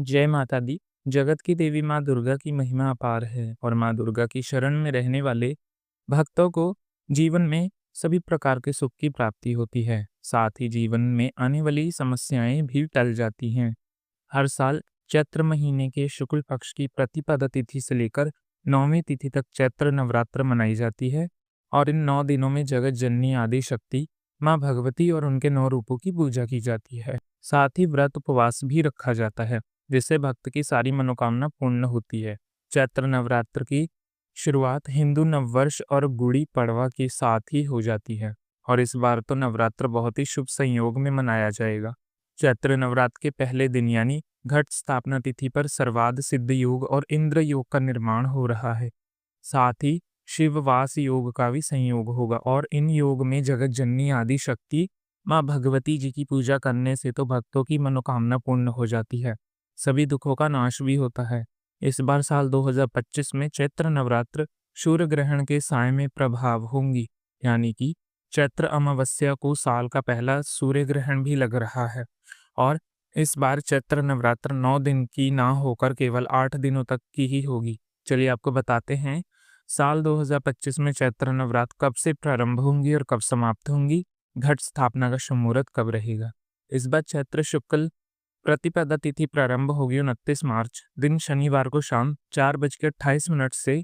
जय माता दी। जगत की देवी माँ दुर्गा की महिमा अपार है और माँ दुर्गा की शरण में रहने वाले भक्तों को जीवन में सभी प्रकार के सुख की प्राप्ति होती है। साथ ही जीवन में आने वाली समस्याएं भी टल जाती हैं। हर साल चैत्र महीने के शुक्ल पक्ष की प्रतिपदा तिथि से लेकर 9वीं तिथि तक चैत्र नवरात्र मनाई जाती है और इन 9 दिनों में जगत जननी आदि शक्ति माँ भगवती और उनके 9 रूपों की पूजा की जाती है। साथ ही व्रत उपवास भी रखा जाता है, जिससे भक्त की सारी मनोकामना पूर्ण होती है। चैत्र नवरात्र की शुरुआत हिंदू नववर्ष और गुड़ी पड़वा के साथ ही हो जाती है और इस बार तो नवरात्र बहुत ही शुभ संयोग में मनाया जाएगा। चैत्र नवरात्र के पहले दिन यानी घट स्थापना तिथि पर सर्वाद सिद्ध योग और इंद्र योग का निर्माण हो रहा है। साथ ही शिववास योग का भी संयोग होगा और इन योग में जगत जननी आदि शक्ति माँ भगवती जी की पूजा करने से तो भक्तों की मनोकामना पूर्ण हो जाती है, सभी दुखों का नाश भी होता है। इस बार साल 2025 में चैत्र नवरात्र सूर्य ग्रहण के साय में प्रभाव होंगी, यानी कि चैत्र अमावस्या को साल का पहला सूर्य ग्रहण भी लग रहा है और इस बार चैत्र नवरात्र 9 दिन की ना होकर केवल 8 दिनों तक की ही होगी। चलिए आपको बताते हैं साल 2025 में चैत्र नवरात्र कब से प्रारंभ होंगी और कब समाप्त होंगी, घट स्थापना का शुभ मुहूर्त कब रहेगा। इस बार चैत्र शुक्ल प्रतिपदा तिथि प्रारंभ होगी 29 मार्च दिन शनिवार को शाम 4:28 से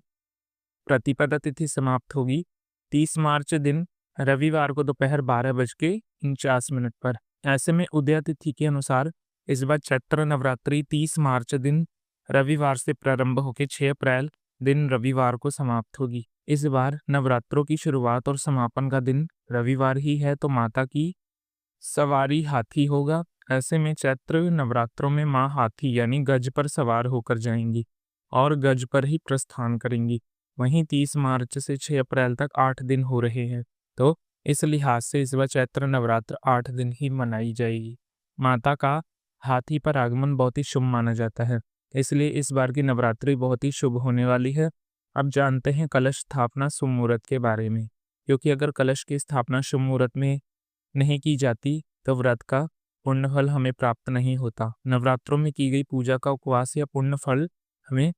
प्रतिपदा तिथि समाप्त होगी 30 मार्च दिन रविवार को दोपहर 12:49 पर। ऐसे में उदय तिथि के अनुसार इस बार चैत्र नवरात्रि 30 मार्च दिन रविवार से प्रारंभ होकर 6 अप्रैल दिन रविवार को समाप्त होगी। इस बार नवरात्रों की शुरुआत और समापन का दिन रविवार ही है, तो माता की सवारी हाथी होगा। ऐसे में चैत्र नवरात्रों में माँ हाथी यानी गज पर सवार होकर जाएंगी और गज पर ही प्रस्थान करेंगी। वहीं 30 मार्च से 6 अप्रैल तक 8 दिन हो रहे हैं, तो इस लिहाज से इस बार चैत्र नवरात्र 8 दिन ही मनाई जाएगी। माता का हाथी पर आगमन बहुत ही शुभ माना जाता है, इसलिए इस बार की नवरात्रि बहुत ही शुभ होने वाली है। अब जानते हैं कलश स्थापना शुभ मुहूर्त के बारे में, क्योंकि अगर कलश की स्थापना शुभ मुहूर्त में नहीं की जाती तो व्रत का पुण्य फल हमें प्राप्त नहीं होता। नवरात्रों में की गई पूजा का उपवास या पुण्य फल हमें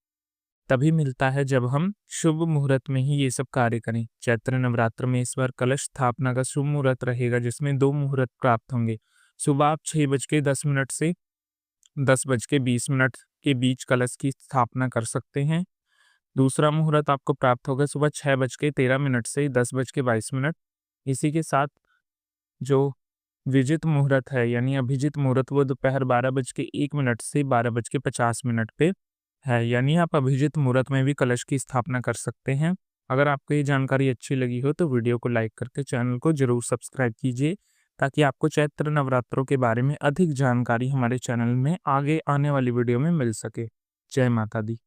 तभी मिलता है जब हम शुभ मुहूर्त में ही ये सब कार्य करें। चैत्र नवरात्र में इस बार कलश स्थापना का शुभ मुहूर्त रहेगा, जिसमें 2 मुहूर्त प्राप्त होंगे। सुबह आप 6:10 से 10:20 के बीच कलश की स्थापना कर सकते हैं। दूसरा मुहूर्त आपको प्राप्त होगा सुबह 6:13 से 10:22। इसी के साथ जो विजित मुहूर्त है यानी अभिजित मुहूर्त वो दोपहर 12:01 से 12:50 पे है, यानी आप अभिजित मुहूर्त में भी कलश की स्थापना कर सकते हैं। अगर आपको ये जानकारी अच्छी लगी हो तो वीडियो को लाइक करके चैनल को जरूर सब्सक्राइब कीजिए, ताकि आपको चैत्र नवरात्रों के बारे में अधिक जानकारी हमारे चैनल में आगे आने वाली वीडियो में मिल सके। जय माता दी।